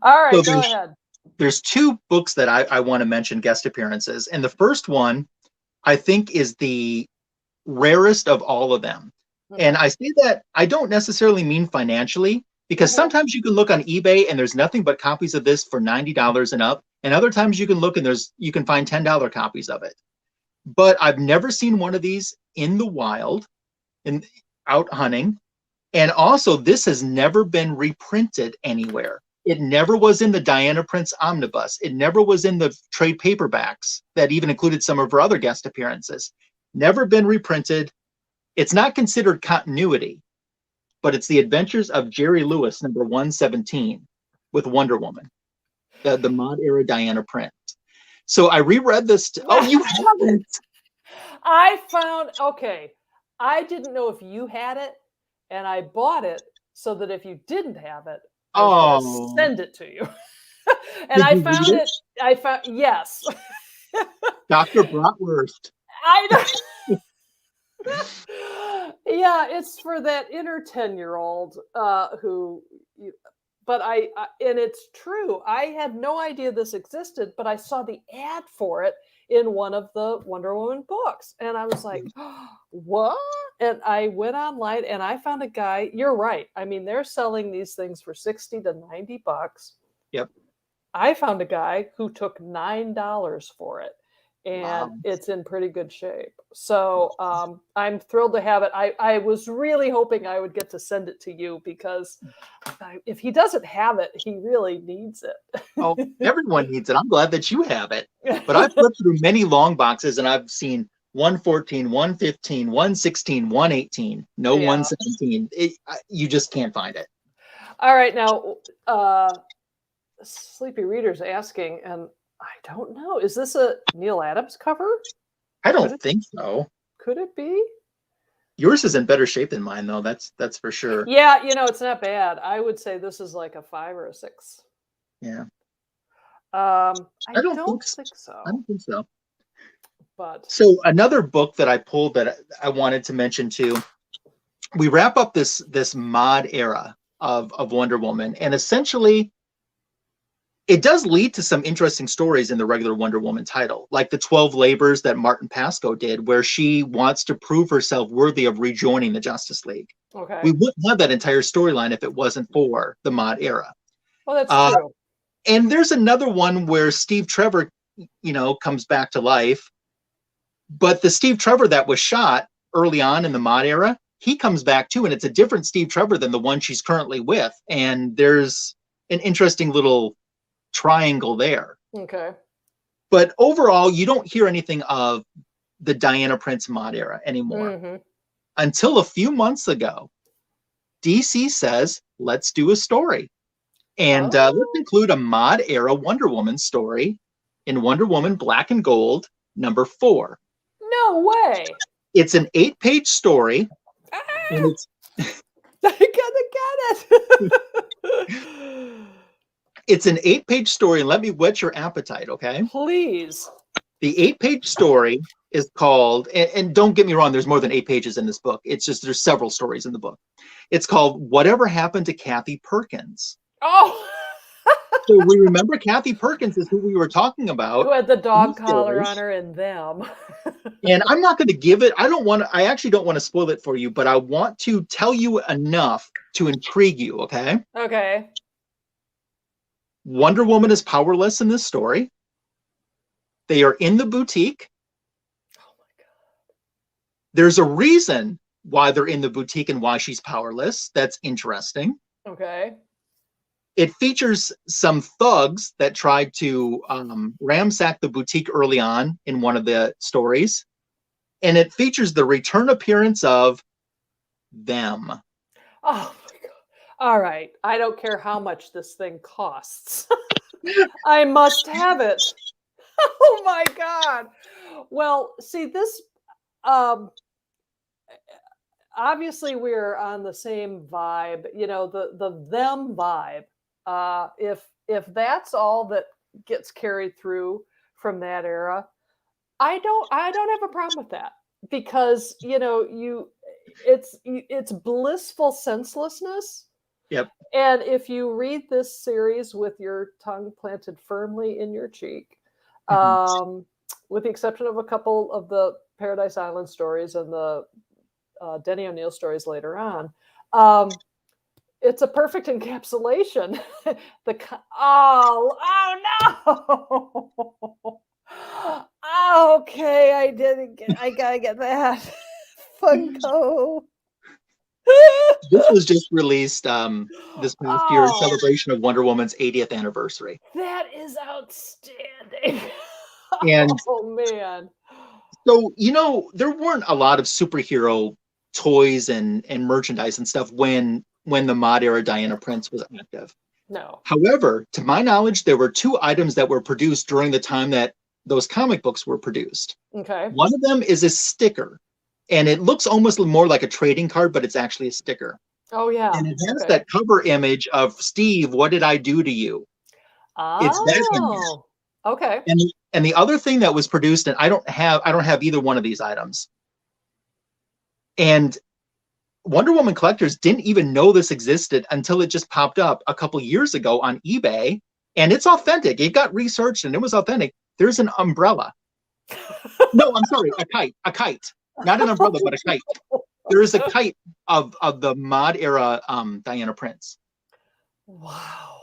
All right, go ahead. There's two books that I want to mention guest appearances. And the first one, I think, is the rarest of all of them. Okay. And I say that I don't necessarily mean financially, because sometimes you can look on eBay and there's nothing but copies of this for $90 and up. And other times you can look and you can find $10 copies of it. But I've never seen one of these in the wild, out hunting. And also, this has never been reprinted anywhere. It never was in the Diana Prince Omnibus. It never was in the trade paperbacks that even included some of her other guest appearances. Never been reprinted. It's not considered continuity, but it's The Adventures of Jerry Lewis, number 117, with Wonder Woman, the mod era Diana Prince. So I reread this. Oh, you haven't? Okay. I didn't know if you had it, and I bought it so that if you didn't have it, I was going to send it to you. And I found it. Yes. Dr. Bratwurst. I know. Yeah, it's for that inner 10-year-old and it's true. I had no idea this existed, but I saw the ad for it in one of the Wonder Woman books. And I was like, what? And I went online and I found a guy. You're right. I mean, they're selling these things for $60 to $90. Yep. I found a guy who took $9 for it. And it's in pretty good shape. So I'm thrilled to have it. I was really hoping I would get to send it to you, because if he doesn't have it, he really needs it. Oh, everyone needs it. I'm glad that you have it. But I've flipped through many long boxes and I've seen 114, 115, 116, 118, no 117. You just can't find it. All right. Now, Sleepy Reader's asking, and I don't know. Is this a Neil Adams cover? I don't think so. Could it be? Yours is in better shape than mine, though. That's for sure. Yeah, it's not bad. I would say this is like a 5 or a 6. Yeah. I don't think so. I don't think so. But so another book that I pulled that I wanted to mention too. We wrap up this mod era of Wonder Woman, and essentially, it does lead to some interesting stories in the regular Wonder Woman title, like the 12 Labors that Martin Pascoe did, where she wants to prove herself worthy of rejoining the Justice League. Okay. We wouldn't have that entire storyline if it wasn't for the mod era. Well, that's true. And there's another one where Steve Trevor, comes back to life. But the Steve Trevor that was shot early on in the mod era, he comes back too, and it's a different Steve Trevor than the one she's currently with. And there's an interesting little triangle there. Okay. But overall, you don't hear anything of the Diana Prince mod era anymore. Until a few months ago, DC says, let's do a story. And let's include a mod era Wonder Woman story in Wonder Woman Black and Gold, number 4. No way. It's an 8-page story. And it's I gotta get it. It's an 8-page story, and let me whet your appetite, okay? Please. The 8-page story is called, and don't get me wrong, there's more than 8 pages in this book. It's just there's several stories in the book. It's called Whatever Happened to Kathy Perkins. Oh. So we remember Kathy Perkins is who we were talking about. Who had the dog collar on her and them. And I'm not going to give it. I actually don't want to spoil it for you, but I want to tell you enough to intrigue you, okay? Okay. Wonder Woman is powerless in this story. They are in the boutique. Oh my God. There's a reason why they're in the boutique and why she's powerless. That's interesting. Okay. It features some thugs that tried to ransack the boutique early on in one of the stories. And it features the return appearance of them. Oh my God. All right. I don't care how much this thing costs. I must have it. Oh my God. Well, see, this obviously we're on the same vibe, you know, the them vibe. If that's all that gets carried through from that era, I don't have a problem with that because, you know, it's blissful senselessness. Yep. And if you read this series with your tongue planted firmly in your cheek, with the exception of a couple of the Paradise Island stories and the Denny O'Neil stories later on, it's a perfect encapsulation. No! Okay, I gotta get that Funko. This was just released this past year in celebration of Wonder Woman's 80th anniversary. That is outstanding. And oh man. so, you know, there weren't a lot of superhero toys and merchandise and stuff when the mod era Diana Prince was active. No. However, to my knowledge, there were 2 items that were produced during the time that those comic books were produced. Okay. One of them is a sticker, and it looks almost more like a trading card, but it's actually a sticker. Oh yeah. And it has that cover image of Steve, what did I do to you? It's that image. Okay. And the other thing that was produced, and I don't have either one of these items. And Wonder Woman collectors didn't even know this existed until it just popped up a couple years ago on eBay, and it's authentic. It got researched and it was authentic. There's an umbrella. No, I'm sorry, a kite. Not an umbrella, but a kite. There is a kite of the mod era Diana Prince. Wow.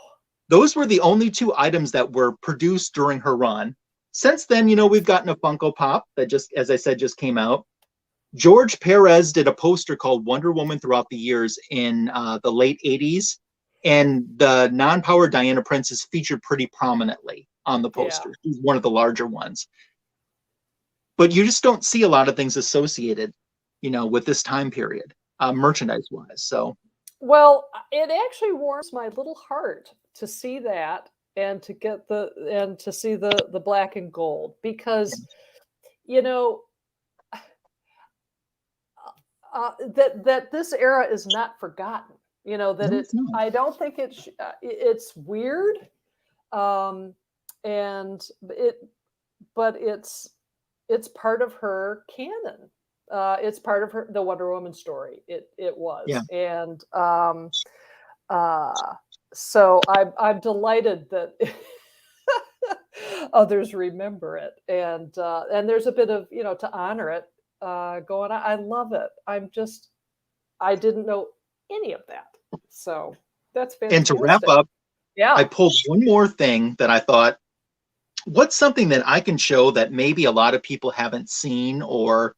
Those were the only 2 items that were produced during her run. Since then, you know, we've gotten a Funko Pop that just, as I said, just came out. George Perez did a poster called Wonder Woman throughout the years in the late 80s. And the non-powered Diana Prince is featured pretty prominently on the poster. Yeah. She's one of the larger ones. But you just don't see a lot of things associated, you know, with this time period, merchandise-wise. So, well, it actually warms my little heart to see that and to get to see the black and gold because, you know, that this era is not forgotten. You know that I don't think it's weird, but it's part of her canon. It's part of the Wonder Woman story. It was, yeah. And so I'm delighted that others remember it, and there's a bit of, you know, to honor it going on. I love it. I didn't know any of that, so that's fantastic. And to wrap up, I pulled one more thing that I thought, what's something that I can show that maybe a lot of people haven't seen or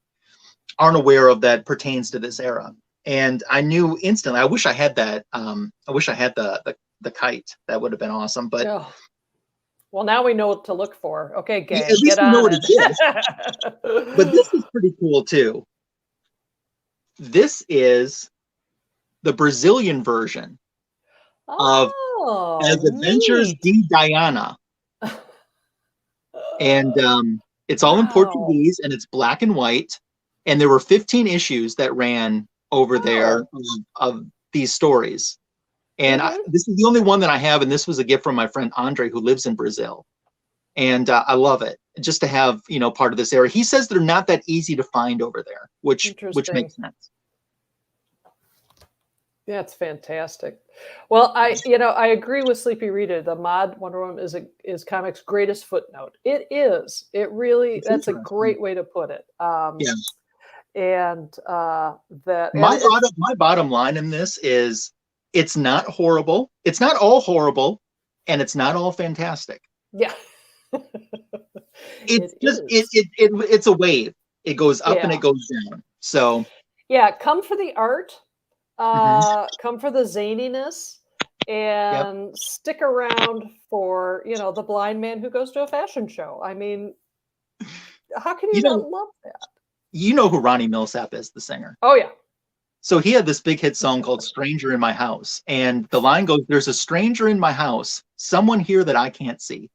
aren't aware of that pertains to this era? And I knew instantly. I wish I had that. I wish I had the kite. That would have been awesome. But well, now we know what to look for. Okay, gang, at least get we on know what it. it is. But this is pretty cool too. This is the Brazilian version of As Adventures de Diana. And it's all in Portuguese, and it's black and white. And there were 15 issues that ran over there of these stories. And this is the only one that I have, and this was a gift from my friend Andre, who lives in Brazil. And I love it, just to have, you know, part of this era. He says they're not that easy to find over there, which makes sense. Yeah, it's fantastic. Well, I agree with Sleepy Rita. The mod Wonder Woman is comics' greatest footnote. It is. It really. That's a great way to put it. Yeah. And that my bottom line in this is, it's not horrible. It's not all horrible, and it's not all fantastic. Yeah. It's a wave. It goes up and it goes down. So yeah, come for the art. Come for the zaniness, and stick around for, you know, the blind man who goes to a fashion show. I mean, how can you not love that? You know who Ronnie Millsap is, the singer. Oh yeah. So he had this big hit song called "Stranger in My House," and the line goes, "There's a stranger in my house, someone here that I can't see."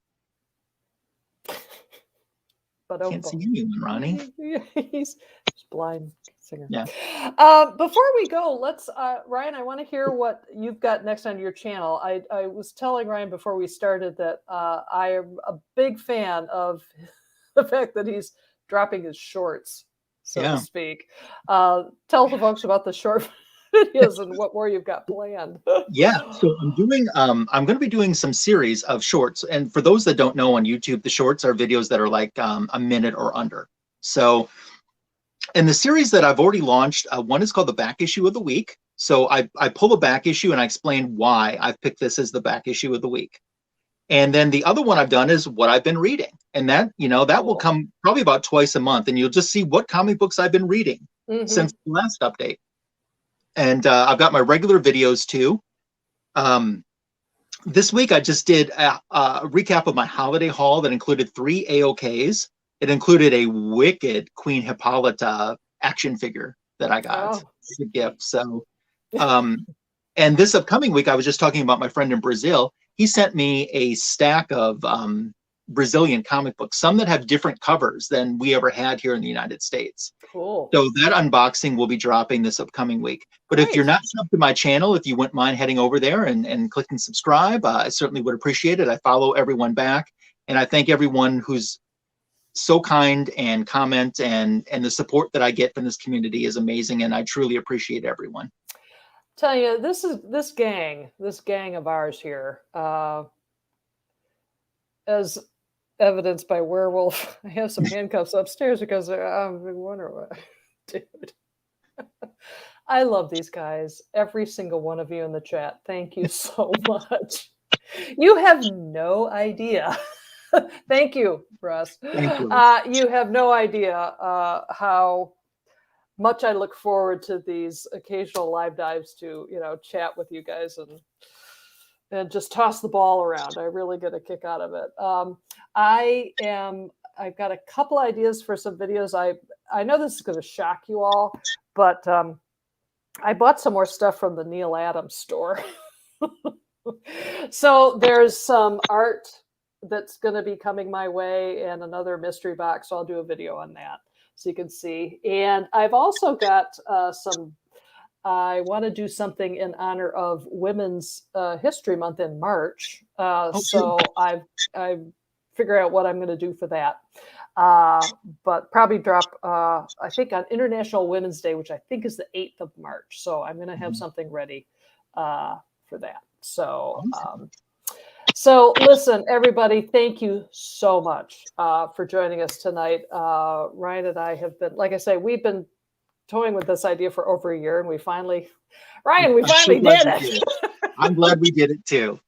But can't see anyone, Ronnie. He's blind. singer. Yeah. Before we go, let's Ryan, I want to hear what you've got next on your channel. I was telling Ryan before we started that I am a big fan of the fact that he's dropping his shorts, so to speak. Tell the folks about the short videos and what more you've got planned. Yeah, so I'm going to be doing some series of shorts, and for those that don't know, on YouTube, the shorts are videos that are like a minute or under. So in the series that I've already launched, one is called the back issue of the week. So I pull a back issue and I explain why I've picked this as the back issue of the week. And then the other one I've done is what I've been reading, and that will come probably about twice a month, and you'll just see what comic books I've been reading since the last update. And I've got my regular videos too. This week I just did a recap of my holiday haul that included 3 AOKs. It included a wicked Queen Hippolyta action figure that I got as a gift. So, and this upcoming week, I was just talking about my friend in Brazil. He sent me a stack of Brazilian comic books, some that have different covers than we ever had here in the United States. Cool. So that unboxing will be dropping this upcoming week. But if you're not subbed to my channel, if you wouldn't mind heading over there and clicking subscribe, I certainly would appreciate it. I follow everyone back, and I thank everyone who's so kind and comment, and the support that I get from this community is amazing, and I truly appreciate everyone. Tell you, this gang of ours here, as evidenced by Werewolf. I have some handcuffs upstairs because I'm wondering what, dude. I love these guys, every single one of you in the chat. Thank you so much. You have no idea. Thank you, Russ. Thank you. You have no idea how much I look forward to these occasional live dives to, chat with you guys and just toss the ball around. I really get a kick out of it. I've got a couple ideas for some videos. I know this is going to shock you all, but I bought some more stuff from the Neil Adams store. So there's some art that's going to be coming my way and another mystery box. So I'll do a video on that so you can see. And I've also got I want to do something in honor of Women's History Month in March. So I figure out what I'm going to do for that. But probably drop, I think, on International Women's Day, which I think is the 8th of March. So I'm going to have something ready for that. So, so listen, everybody, thank you so much for joining us tonight. Ryan and I have been, like I say, we've been toying with this idea for over a year, and we finally did it. I'm glad we did it too.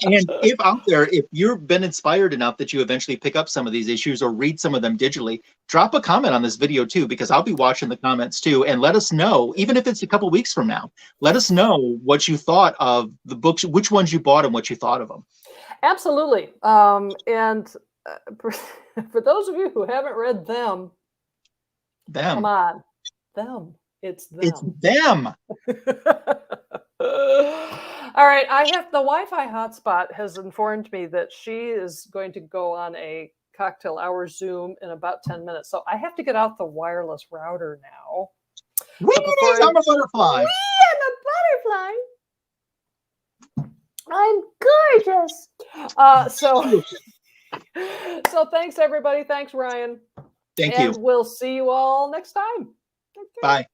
And if you've been inspired enough that you eventually pick up some of these issues or read some of them digitally, drop a comment on this video too, because I'll be watching the comments too, and let us know, even if it's a couple weeks from now, let us know what you thought of the books, which ones you bought and what you thought of them. Absolutely. And for those of you who haven't read them, come on, them. It's them. It's them. All right. The Wi-Fi hotspot has informed me that she is going to go on a cocktail hour Zoom in about 10 minutes. So I have to get out the wireless router now. I'm a butterfly. I'm a butterfly. I'm gorgeous. So thanks, everybody. Thanks, Ryan. Thank you. And we'll see you all next time. Okay. Bye.